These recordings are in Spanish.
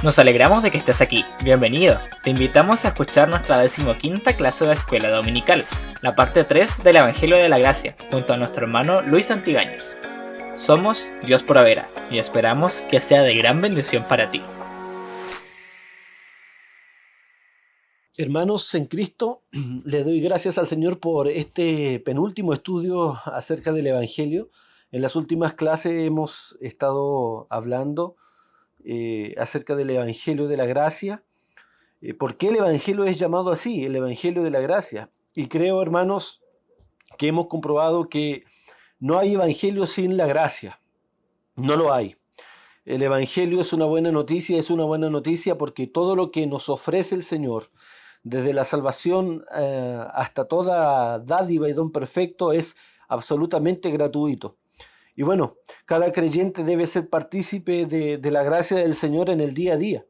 Nos alegramos de que estés aquí. Bienvenido. Te invitamos a escuchar nuestra 15ª clase de Escuela Dominical, la parte 3 del Evangelio de la Gracia, junto a nuestro hermano Luis Santibáñez. Somos Dios Provera y esperamos que sea de gran bendición para ti. Hermanos en Cristo, le doy gracias al Señor por este penúltimo estudio acerca del Evangelio. En las últimas clases hemos estado hablando acerca del Evangelio de la Gracia. ¿Por qué el Evangelio es llamado así, el Evangelio de la Gracia? Y creo, hermanos, que hemos comprobado que no hay Evangelio sin la gracia. No lo hay. El Evangelio es una buena noticia porque todo lo que nos ofrece el Señor, desde la salvación hasta toda dádiva y don perfecto, es absolutamente gratuito. Y bueno, cada creyente debe ser partícipe de la gracia del Señor en el día a día.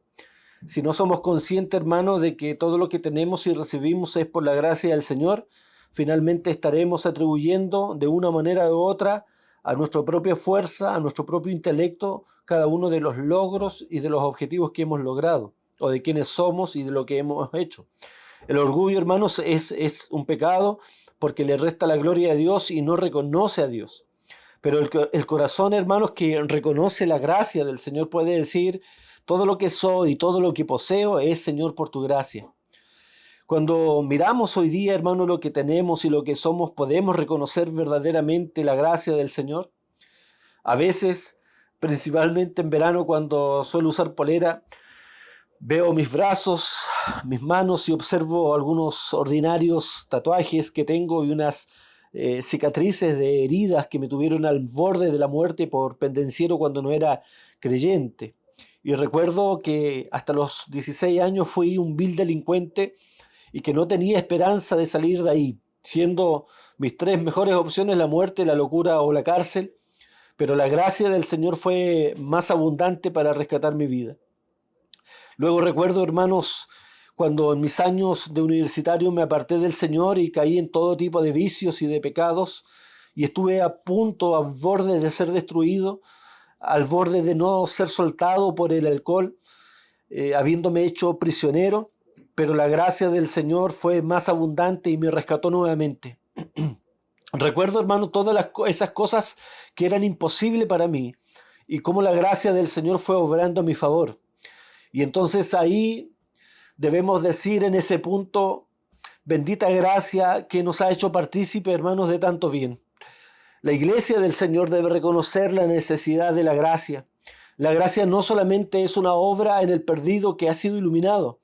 Si no somos conscientes, hermanos, de que todo lo que tenemos y recibimos es por la gracia del Señor, finalmente estaremos atribuyendo de una manera u otra a nuestra propia fuerza, a nuestro propio intelecto, cada uno de los logros y de los objetivos que hemos logrado, o de quiénes somos y de lo que hemos hecho. El orgullo, hermanos, es un pecado porque le resta la gloria a Dios y no reconoce a Dios. Pero el corazón, hermanos, que reconoce la gracia del Señor puede decir: todo lo que soy y todo lo que poseo es, Señor, por tu gracia. Cuando miramos hoy día, hermano, lo que tenemos y lo que somos, podemos reconocer verdaderamente la gracia del Señor. A veces, principalmente en verano, cuando suelo usar polera, veo mis brazos, mis manos y observo algunos ordinarios tatuajes que tengo y unas cicatrices de heridas que me tuvieron al borde de la muerte por pendenciero cuando no era creyente. Y recuerdo que hasta los 16 años fui un vil delincuente y que no tenía esperanza de salir de ahí, siendo mis tres mejores opciones la muerte, la locura o la cárcel, pero la gracia del Señor fue más abundante para rescatar mi vida. Luego recuerdo, hermanos, cuando en mis años de universitario me aparté del Señor y caí en todo tipo de vicios y de pecados, y estuve a punto, al borde de ser destruido, al borde de no ser soltado por el alcohol, habiéndome hecho prisionero, pero la gracia del Señor fue más abundante y me rescató nuevamente. Recuerdo, hermano, esas cosas que eran imposibles para mí y cómo la gracia del Señor fue obrando a mi favor. Y entonces ahí debemos decir en ese punto: bendita gracia que nos ha hecho partícipe, hermanos, de tanto bien. La iglesia del Señor debe reconocer la necesidad de la gracia. La gracia no solamente es una obra en el perdido que ha sido iluminado.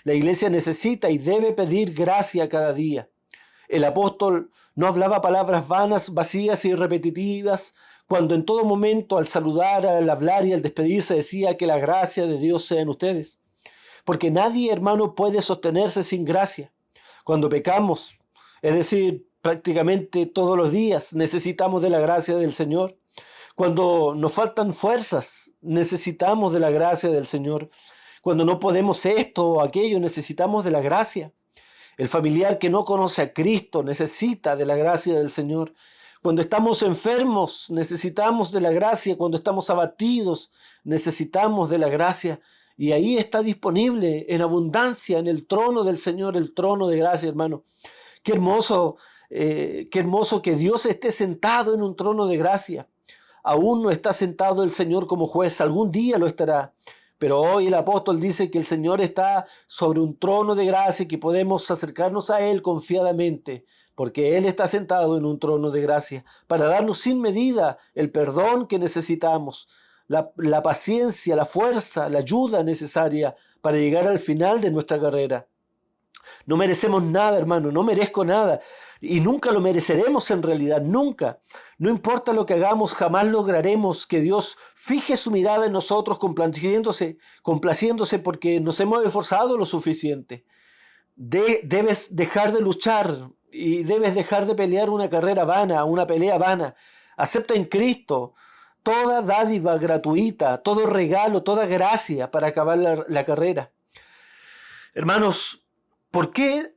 La iglesia necesita y debe pedir gracia cada día. El apóstol no hablaba palabras vanas, vacías y repetitivas, cuando en todo momento, al saludar, al hablar y al despedirse, decía que la gracia de Dios sea en ustedes. Porque nadie, hermano, puede sostenerse sin gracia. Cuando pecamos, es decir, prácticamente todos los días, necesitamos de la gracia del Señor. Cuando nos faltan fuerzas, necesitamos de la gracia del Señor. Cuando no podemos esto o aquello, necesitamos de la gracia. El familiar que no conoce a Cristo necesita de la gracia del Señor. Cuando estamos enfermos, necesitamos de la gracia. Cuando estamos abatidos, necesitamos de la gracia. Y ahí está disponible en abundancia en el trono del Señor, el trono de gracia, hermano. Qué hermoso que Dios esté sentado en un trono de gracia. Aún no está sentado el Señor como juez, algún día lo estará. Pero hoy el apóstol dice que el Señor está sobre un trono de gracia y que podemos acercarnos a Él confiadamente, porque Él está sentado en un trono de gracia para darnos sin medida el perdón que necesitamos, la paciencia, la fuerza, la ayuda necesaria para llegar al final de nuestra carrera. No merecemos nada, hermano, no merezco nada. Y nunca lo mereceremos en realidad, nunca. No importa lo que hagamos, jamás lograremos que Dios fije su mirada en nosotros complaciéndose porque nos hemos esforzado lo suficiente. Debes dejar de luchar y debes dejar de pelear una carrera vana, una pelea vana. Acepta en Cristo toda dádiva gratuita, todo regalo, toda gracia para acabar la carrera. Hermanos, ¿por qué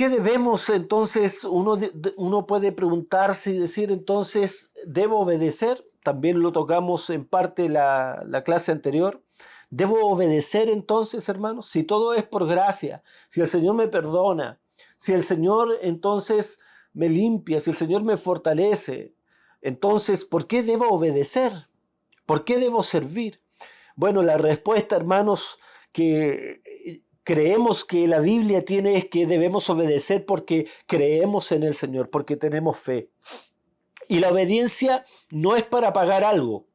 debemos entonces, uno puede preguntarse y decir entonces, ¿debo obedecer? También lo tocamos en parte la clase anterior. ¿Debo obedecer entonces, hermanos? Si todo es por gracia, si el Señor me perdona, si el Señor entonces me limpia, si el Señor me fortalece, entonces, ¿por qué debo obedecer? ¿Por qué debo servir? Bueno, la respuesta, hermanos, que creemos que la Biblia tiene es que debemos obedecer porque creemos en el Señor, porque tenemos fe. Y la obediencia no es para pagar algo,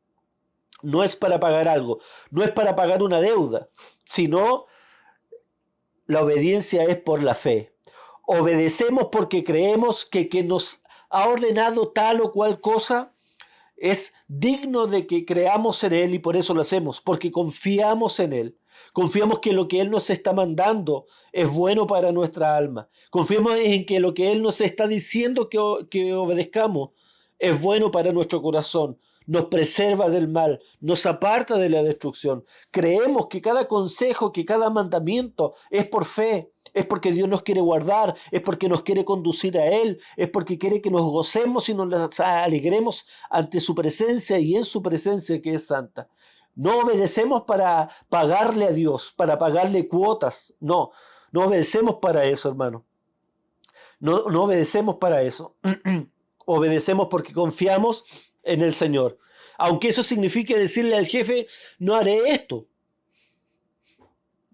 no es para pagar algo, no es para pagar una deuda, sino la obediencia es por la fe. Obedecemos porque creemos que quien nos ha ordenado tal o cual cosa es digno de que creamos en Él y por eso lo hacemos, porque confiamos en Él. Confiamos que lo que Él nos está mandando es bueno para nuestra alma. Confiamos en que lo que Él nos está diciendo que obedezcamos es bueno para nuestro corazón. Nos preserva del mal, nos aparta de la destrucción. Creemos que cada consejo, que cada mandamiento es por fe. Es porque Dios nos quiere guardar, es porque nos quiere conducir a Él, es porque quiere que nos gocemos y nos alegremos ante su presencia y en su presencia que es santa. No obedecemos para pagarle a Dios, para pagarle cuotas. No, no obedecemos para eso, hermano. No, no obedecemos para eso. Obedecemos porque confiamos en el Señor. Aunque eso signifique decirle al jefe, no haré esto.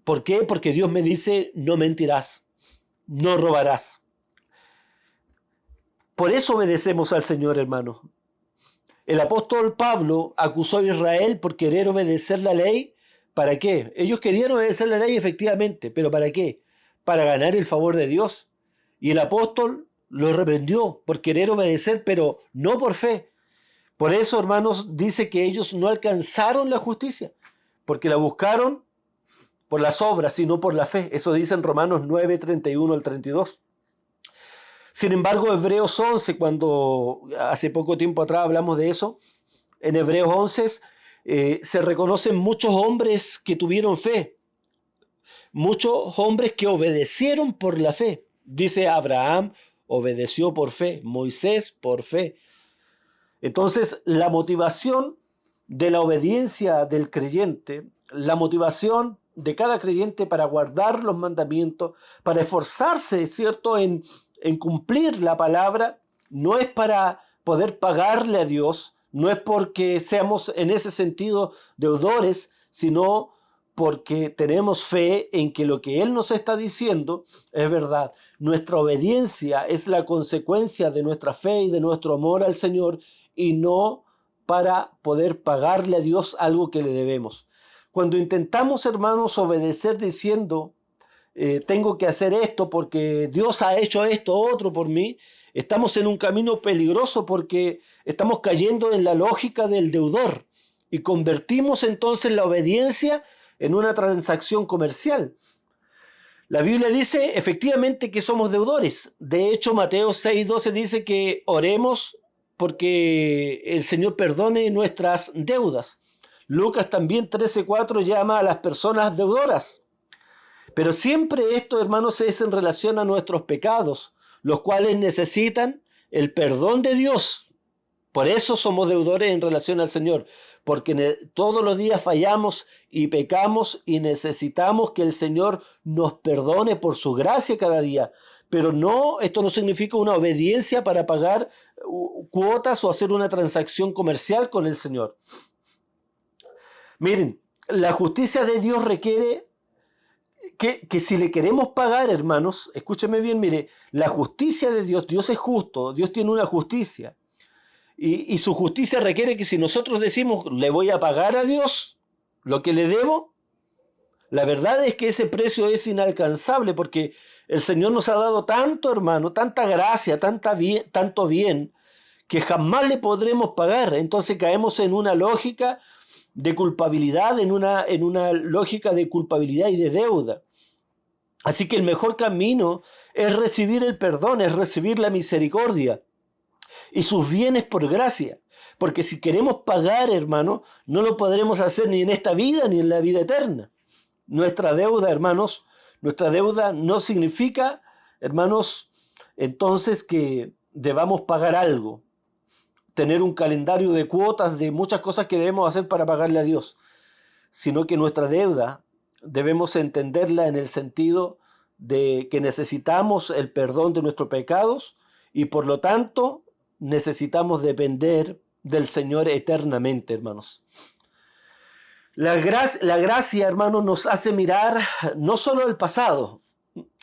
¿Por qué? Porque Dios me dice, no mentirás, no robarás. Por eso obedecemos al Señor, hermano. El apóstol Pablo acusó a Israel por querer obedecer la ley. ¿Para qué? Ellos querían obedecer la ley efectivamente, pero ¿para qué? Para ganar el favor de Dios. Y el apóstol lo reprendió por querer obedecer, pero no por fe. Por eso, hermanos, dice que ellos no alcanzaron la justicia, porque la buscaron por las obras, sino por la fe. Eso dice en Romanos 9, 31 al 32. Sin embargo, Hebreos 11, cuando hace poco tiempo atrás hablamos de eso, en Hebreos 11 se reconocen muchos hombres que tuvieron fe, muchos hombres que obedecieron por la fe. Dice Abraham obedeció por fe, Moisés por fe. Entonces, la motivación de la obediencia del creyente, la motivación de cada creyente para guardar los mandamientos, para esforzarse, ¿cierto?, en cumplir la palabra, no es para poder pagarle a Dios, no es porque seamos en ese sentido deudores, sino porque tenemos fe en que lo que Él nos está diciendo es verdad. Nuestra obediencia es la consecuencia de nuestra fe y de nuestro amor al Señor y no para poder pagarle a Dios algo que le debemos. Cuando intentamos, hermanos, obedecer diciendo, tengo que hacer esto porque Dios ha hecho esto otro por mí, estamos en un camino peligroso porque estamos cayendo en la lógica del deudor y convertimos entonces la obediencia en una transacción comercial. La Biblia dice efectivamente que somos deudores. De hecho, Mateo 6:12 dice que oremos porque el Señor perdone nuestras deudas. Lucas también 13:4 llama a las personas deudoras. Pero siempre esto, hermanos, es en relación a nuestros pecados, los cuales necesitan el perdón de Dios. Por eso somos deudores en relación al Señor, porque todos los días fallamos y pecamos y necesitamos que el Señor nos perdone por su gracia cada día. Pero no, esto no significa una obediencia para pagar cuotas o hacer una transacción comercial con el Señor. Miren, la justicia de Dios requiere que si le queremos pagar, hermanos, escúcheme bien, mire, la justicia de Dios, Dios es justo, Dios tiene una justicia. Y su justicia requiere que si nosotros decimos, le voy a pagar a Dios lo que le debo, la verdad es que ese precio es inalcanzable porque el Señor nos ha dado tanto, hermano, tanta gracia, tanto bien, que jamás le podremos pagar. Entonces caemos en una lógica de culpabilidad, en una lógica de culpabilidad y de deuda. Así que el mejor camino es recibir el perdón, es recibir la misericordia y sus bienes por gracia. Porque si queremos pagar, hermano, no lo podremos hacer ni en esta vida ni en la vida eterna. Nuestra deuda, hermanos, nuestra deuda no significa, hermanos, entonces que debamos pagar algo, tener un calendario de cuotas de muchas cosas que debemos hacer para pagarle a Dios. sino que nuestra deuda debemos entenderla en el sentido de que necesitamos el perdón de nuestros pecados y por lo tanto necesitamos depender del Señor eternamente, hermanos. La gracia, hermanos, nos hace mirar no solo al pasado,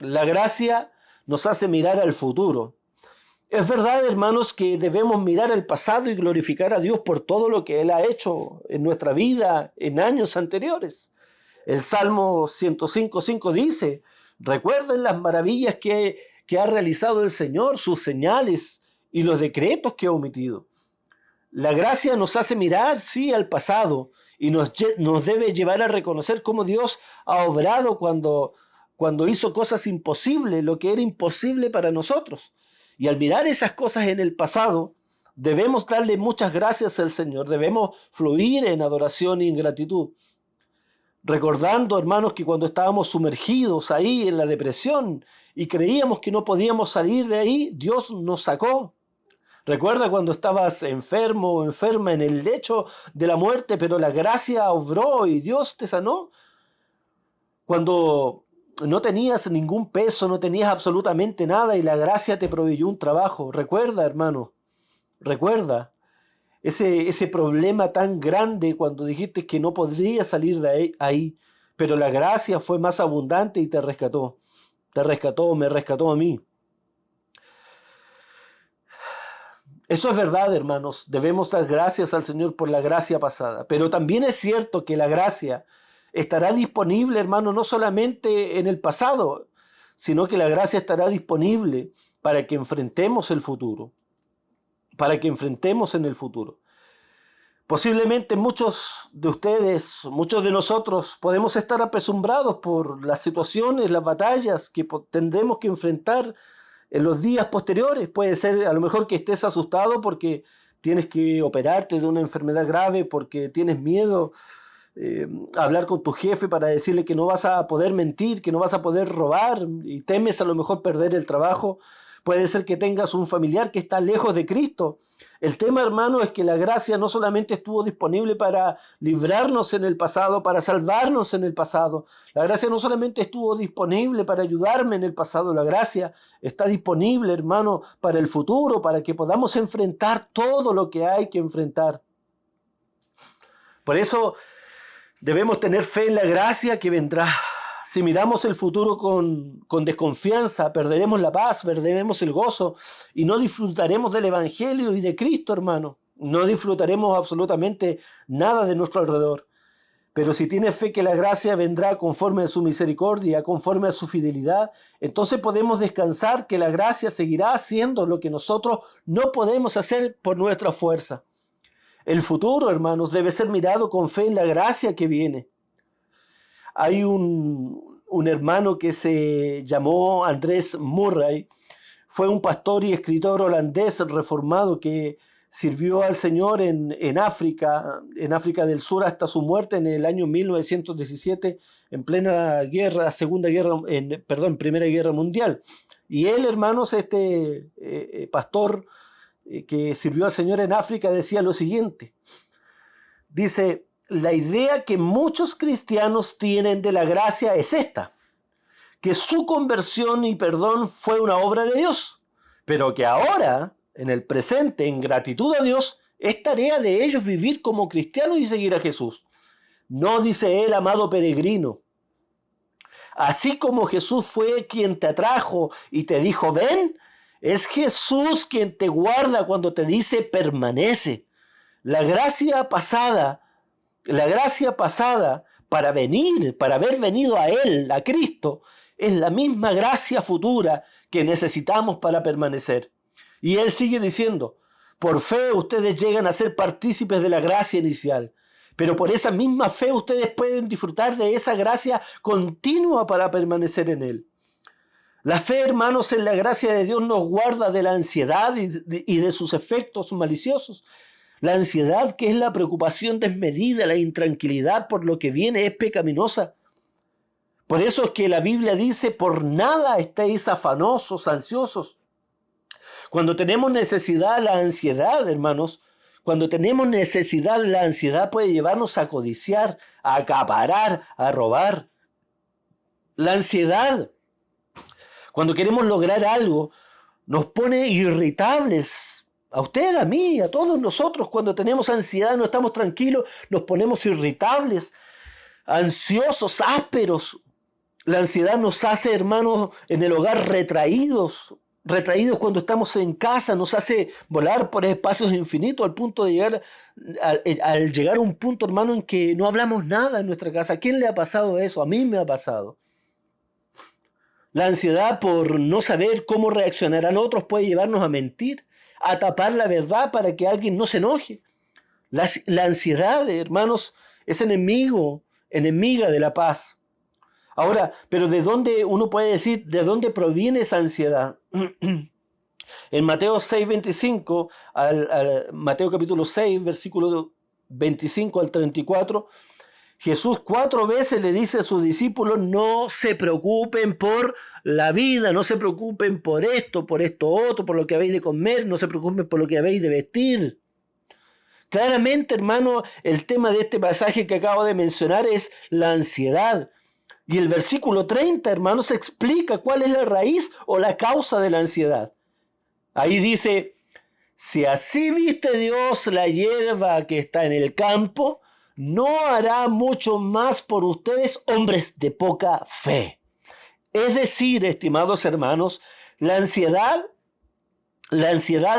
la gracia nos hace mirar al futuro. Es verdad, hermanos, que debemos mirar al pasado y glorificar a Dios por todo lo que Él ha hecho en nuestra vida en años anteriores. El Salmo 105:5 dice: recuerden las maravillas que ha realizado el Señor, sus señales y los decretos que ha omitido. La gracia nos hace mirar, sí, al pasado y nos debe llevar a reconocer cómo Dios ha obrado cuando hizo cosas imposibles, lo que era imposible para nosotros. Y al mirar esas cosas en el pasado, debemos darle muchas gracias al Señor, debemos fluir en adoración y en gratitud. Recordando, hermanos, que cuando estábamos sumergidos ahí en la depresión y creíamos que no podíamos salir de ahí, Dios nos sacó. Recuerda cuando estabas enfermo o enferma en el lecho de la muerte, pero la gracia obró y Dios te sanó. Cuando no tenías ningún peso, no tenías absolutamente nada y la gracia te proveyó un trabajo. Recuerda, hermano, recuerda ese problema tan grande cuando dijiste que no podrías salir de ahí, pero la gracia fue más abundante y te rescató. Te rescató, me rescató a mí. Eso es verdad, hermanos. Debemos dar gracias al Señor por la gracia pasada. Pero también es cierto que la gracia estará disponible, hermano, no solamente en el pasado, sino que la gracia estará disponible para que enfrentemos el futuro. Para que enfrentemos en el futuro. Posiblemente muchos de ustedes, muchos de nosotros, podemos estar apesumbrados por las situaciones, las batallas que tendremos que enfrentar en los días posteriores. Puede ser a lo mejor que estés asustado porque tienes que operarte de una enfermedad grave, porque tienes miedo a hablar con tu jefe para decirle que no vas a poder mentir, que no vas a poder robar y temes a lo mejor perder el trabajo. Puede ser que tengas un familiar que está lejos de Cristo. El tema, hermano, es que la gracia no solamente estuvo disponible para librarnos en el pasado, para salvarnos en el pasado. La gracia no solamente estuvo disponible para ayudarme en el pasado. La gracia está disponible, hermano, para el futuro, para que podamos enfrentar todo lo que hay que enfrentar. Por eso debemos tener fe en la gracia que vendrá. Si miramos el futuro con desconfianza, perderemos la paz, perderemos el gozo y no disfrutaremos del Evangelio y de Cristo, hermano. No disfrutaremos absolutamente nada de nuestro alrededor. Pero si tienes fe que la gracia vendrá conforme a su misericordia, conforme a su fidelidad, entonces podemos descansar que la gracia seguirá haciendo lo que nosotros no podemos hacer por nuestra fuerza. El futuro, hermanos, debe ser mirado con fe en la gracia que viene. Hay un hermano que se llamó Andrés Murray, fue un pastor y escritor holandés reformado que sirvió al Señor en África del Sur hasta su muerte en el año 1917, en plena guerra, Primera Guerra Mundial. Y él, hermanos, pastor que sirvió al Señor en África, decía lo siguiente. Dice: la idea que muchos cristianos tienen de la gracia es esta, que su conversión y perdón fue una obra de Dios, pero que ahora, en el presente, en gratitud a Dios, es tarea de ellos vivir como cristianos y seguir a Jesús. No, dice él, amado peregrino, así como Jesús fue quien te atrajo y te dijo ven, es Jesús quien te guarda cuando te dice permanece. La gracia pasada para haber venido a Él, a Cristo, es la misma gracia futura que necesitamos para permanecer. Y Él sigue diciendo, por fe ustedes llegan a ser partícipes de la gracia inicial, pero por esa misma fe ustedes pueden disfrutar de esa gracia continua para permanecer en Él. La fe, hermanos, en la gracia de Dios nos guarda de la ansiedad y de sus efectos maliciosos. La ansiedad, que es la preocupación desmedida, la intranquilidad por lo que viene, es pecaminosa. Por eso es que la Biblia dice, por nada estéis afanosos, ansiosos. Cuando tenemos necesidad, la ansiedad, hermanos, Cuando tenemos necesidad, la ansiedad puede llevarnos a codiciar, a acaparar, a robar. La ansiedad, cuando queremos lograr algo, nos pone irritables. A usted, a mí, a todos nosotros, cuando tenemos ansiedad, no estamos tranquilos, nos ponemos irritables, ansiosos, ásperos. La ansiedad nos hace, hermanos, en el hogar retraídos cuando estamos en casa, nos hace volar por espacios infinitos al punto de llegar, al llegar a un punto, hermano, en que no hablamos nada en nuestra casa. ¿A quién le ha pasado eso? A mí me ha pasado. La ansiedad por no saber cómo reaccionarán otros puede llevarnos a mentir, a tapar la verdad para que alguien no se enoje. La ansiedad, hermanos, es enemiga de la paz. Ahora, pero ¿de dónde uno puede decir, de dónde proviene esa ansiedad? En Mateo 6:25, Mateo capítulo 6, versículo 25 al 34, Jesús 4 veces le dice a sus discípulos, no se preocupen por la vida, no se preocupen por esto otro, por lo que habéis de comer, no se preocupen por lo que habéis de vestir. Claramente, hermano, el tema de este pasaje que acabo de mencionar es la ansiedad. Y el versículo 30, hermanos, explica cuál es la raíz o la causa de la ansiedad. Ahí dice, si así viste Dios la hierba que está en el campo, no hará mucho más por ustedes, hombres de poca fe. Es decir, estimados hermanos, la ansiedad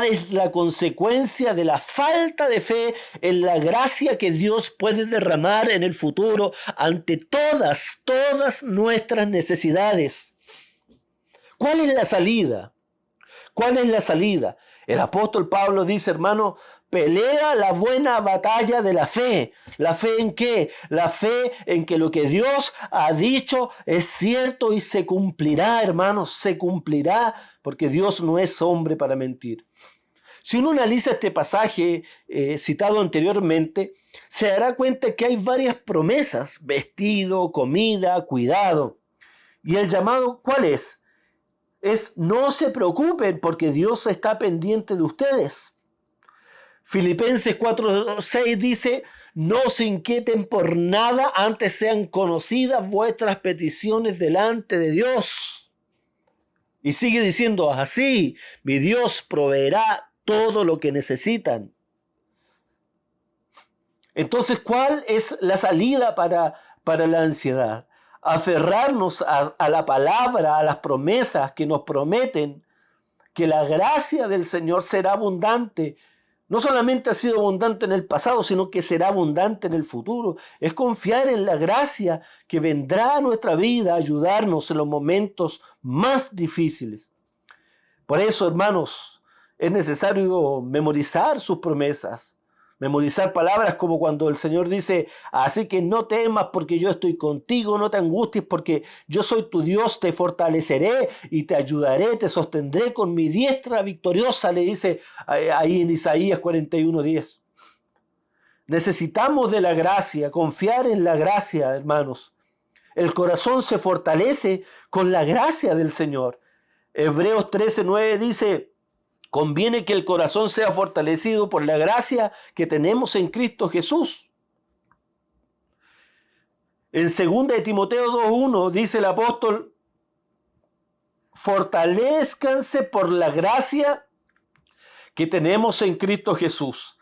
es la consecuencia de la falta de fe en la gracia que Dios puede derramar en el futuro ante todas nuestras necesidades. ¿Cuál es la salida? ¿Cuál es la salida? El apóstol Pablo dice, hermano, pelea la buena batalla de la fe. ¿La fe en qué? La fe en que lo que Dios ha dicho es cierto y se cumplirá, hermanos, se cumplirá, porque Dios no es hombre para mentir. Si uno analiza este pasaje citado anteriormente, se dará cuenta que hay varias promesas: vestido, comida, cuidado. ¿Y el llamado cuál es? Es no se preocupen porque Dios está pendiente de ustedes. Filipenses 4:6 dice, no se inquieten por nada, antes sean conocidas vuestras peticiones delante de Dios. Y sigue diciendo, así mi Dios proveerá todo lo que necesitan. Entonces, ¿cuál es la salida para la ansiedad? Aferrarnos a la palabra, a las promesas que nos prometen que la gracia del Señor será abundante. No solamente ha sido abundante en el pasado, sino que será abundante en el futuro. Es confiar en la gracia que vendrá a nuestra vida a ayudarnos en los momentos más difíciles. Por eso, hermanos, es necesario memorizar sus promesas. Memorizar palabras como cuando el Señor dice, así que no temas porque yo estoy contigo, no te angusties porque yo soy tu Dios, te fortaleceré y te ayudaré, te sostendré con mi diestra victoriosa, le dice ahí en Isaías 41:10. Necesitamos de la gracia, confiar en la gracia, hermanos. El corazón se fortalece con la gracia del Señor. Hebreos 13:9 dice, conviene que el corazón sea fortalecido por la gracia que tenemos en Cristo Jesús. En 2 Timoteo 2:1 dice el apóstol, fortalezcanse por la gracia que tenemos en Cristo Jesús.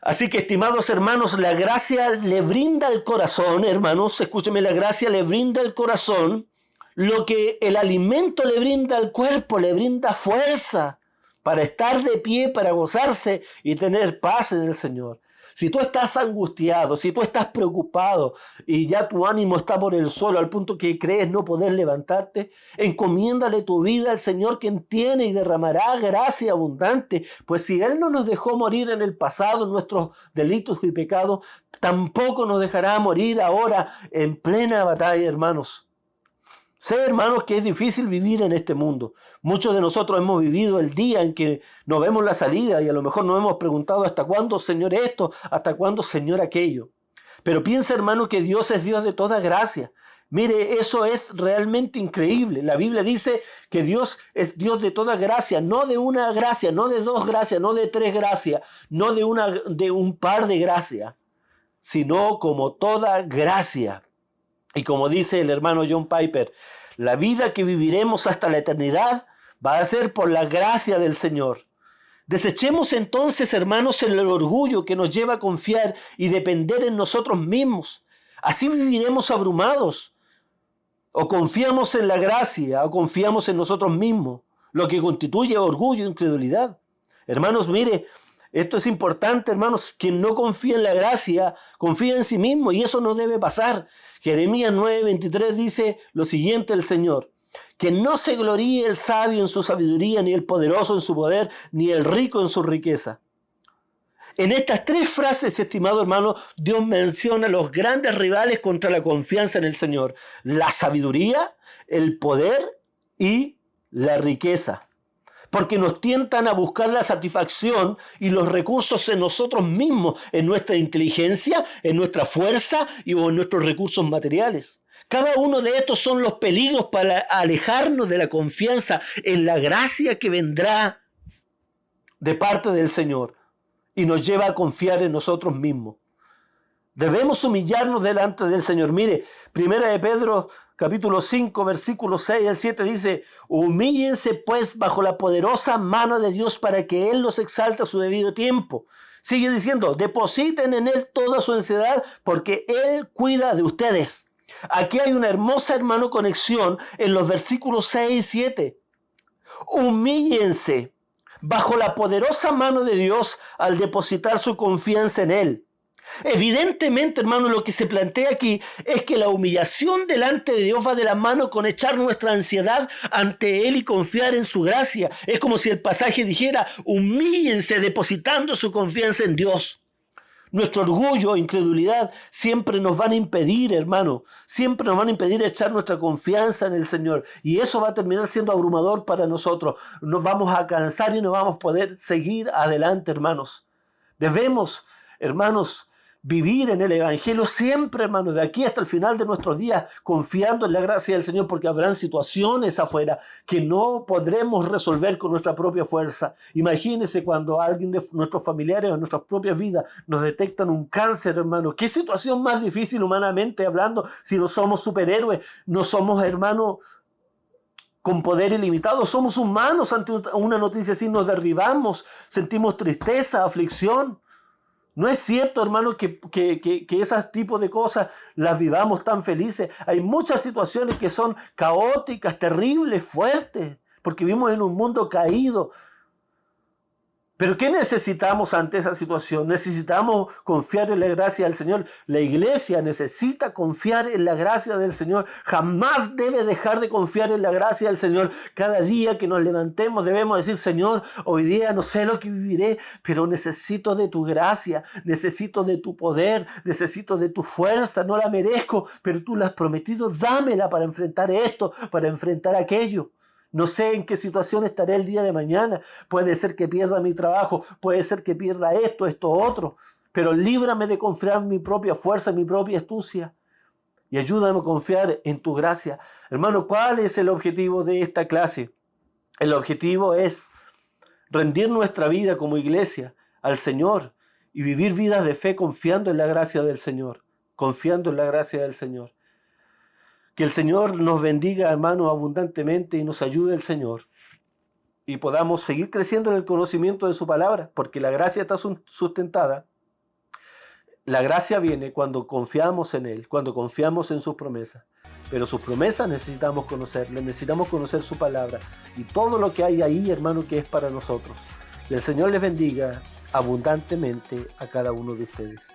Así que, estimados hermanos, la gracia le brinda al corazón, hermanos, escúcheme, la gracia le brinda al corazón lo que el alimento le brinda al cuerpo, le brinda fuerza para estar de pie, para gozarse y tener paz en el Señor. Si tú estás angustiado, si tú estás preocupado y ya tu ánimo está por el suelo al punto que crees no poder levantarte, encomiéndale tu vida al Señor, quien tiene y derramará gracia abundante. Pues si Él no nos dejó morir en el pasado en nuestros delitos y pecados, tampoco nos dejará morir ahora en plena batalla, hermanos. Sé, hermanos, que es difícil vivir en este mundo. Muchos de nosotros hemos vivido el día en que no vemos la salida y a lo mejor nos hemos preguntado ¿hasta cuándo, Señor, esto? ¿Hasta cuándo, Señor, aquello? Pero piensa, hermano, que Dios es Dios de toda gracia. Mire, eso es realmente increíble. La Biblia dice que Dios es Dios de toda gracia, no de una gracia, no de dos gracias, no de tres gracias, no de un par de gracias, sino como toda gracia. Y como dice el hermano John Piper, la vida que viviremos hasta la eternidad va a ser por la gracia del Señor. Desechemos entonces, hermanos, el orgullo que nos lleva a confiar y depender en nosotros mismos. Así viviremos abrumados. O confiamos en la gracia o confiamos en nosotros mismos, lo que constituye orgullo e incredulidad. Hermanos, mire, esto es importante, hermanos. Quien no confía en la gracia, confía en sí mismo, y eso no debe pasar. Jeremías 9:23 dice lo siguiente el Señor: que no se gloríe el sabio en su sabiduría, ni el poderoso en su poder, ni el rico en su riqueza. En estas tres frases, estimado hermano, Dios menciona los grandes rivales contra la confianza en el Señor: la sabiduría, el poder y la riqueza. Porque nos tientan a buscar la satisfacción y los recursos en nosotros mismos, en nuestra inteligencia, en nuestra fuerza o en nuestros recursos materiales. Cada uno de estos son los peligros para alejarnos de la confianza en la gracia que vendrá de parte del Señor y nos lleva a confiar en nosotros mismos. Debemos humillarnos delante del Señor. Mire, 1 de Pedro capítulo 5, versículos 6 al 7 dice: humíllense pues bajo la poderosa mano de Dios para que Él los exalte a su debido tiempo. Sigue diciendo: depositen en Él toda su ansiedad porque Él cuida de ustedes. Aquí hay una hermosa, hermano, conexión en los versículos 6 y 7. Humíllense bajo la poderosa mano de Dios al depositar su confianza en Él. Evidentemente, hermano, lo que se plantea aquí es que la humillación delante de Dios va de la mano con echar nuestra ansiedad ante Él y confiar en su gracia. Es como si el pasaje dijera: humíllense depositando su confianza en Dios. Nuestro orgullo e incredulidad siempre nos van a impedir, hermano, siempre nos van a impedir echar nuestra confianza en el Señor. Y eso va a terminar siendo abrumador para nosotros. Nos vamos a cansar y no vamos a poder seguir adelante, hermanos. Debemos, hermanos, vivir en el Evangelio siempre, hermanos, de aquí hasta el final de nuestros días, confiando en la gracia del Señor, porque habrán situaciones afuera que no podremos resolver con nuestra propia fuerza. Imagínense cuando alguien de nuestros familiares o nuestras propias vidas nos detectan un cáncer, hermano. ¿Qué situación más difícil humanamente hablando si no somos superhéroes? No somos, hermanos, con poder ilimitado. Somos humanos. Ante una noticia así nos derribamos, sentimos tristeza, aflicción. No es cierto, hermano, que esos tipos de cosas las vivamos tan felices. Hay muchas situaciones que son caóticas, terribles, fuertes, porque vivimos en un mundo caído. Pero ¿qué necesitamos ante esa situación? Necesitamos confiar en la gracia del Señor. La iglesia necesita confiar en la gracia del Señor. Jamás debe dejar de confiar en la gracia del Señor. Cada día que nos levantemos debemos decir: Señor, hoy día no sé lo que viviré, pero necesito de tu gracia, necesito de tu poder, necesito de tu fuerza. No la merezco, pero tú la has prometido. Dámela para enfrentar esto, para enfrentar aquello. No sé en qué situación estaré el día de mañana. Puede ser que pierda mi trabajo, puede ser que pierda esto, otro. Pero líbrame de confiar en mi propia fuerza, en mi propia astucia. Y ayúdame a confiar en tu gracia. Hermano, ¿cuál es el objetivo de esta clase? El objetivo es rendir nuestra vida como iglesia al Señor y vivir vidas de fe confiando en la gracia del Señor. Confiando en la gracia del Señor. Que el Señor nos bendiga, hermanos, abundantemente y nos ayude el Señor. Y podamos seguir creciendo en el conocimiento de su palabra, porque la gracia está sustentada. La gracia viene cuando confiamos en Él, cuando confiamos en sus promesas. Pero sus promesas necesitamos conocerlas, necesitamos conocer su palabra. Y todo lo que hay ahí, hermano, que es para nosotros. Que el Señor les bendiga abundantemente a cada uno de ustedes.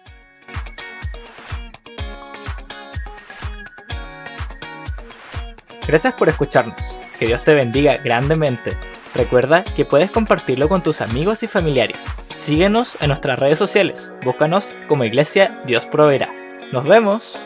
Gracias por escucharnos. Que Dios te bendiga grandemente. Recuerda que puedes compartirlo con tus amigos y familiares. Síguenos en nuestras redes sociales. Búscanos como Iglesia Dios Proveerá. ¡Nos vemos!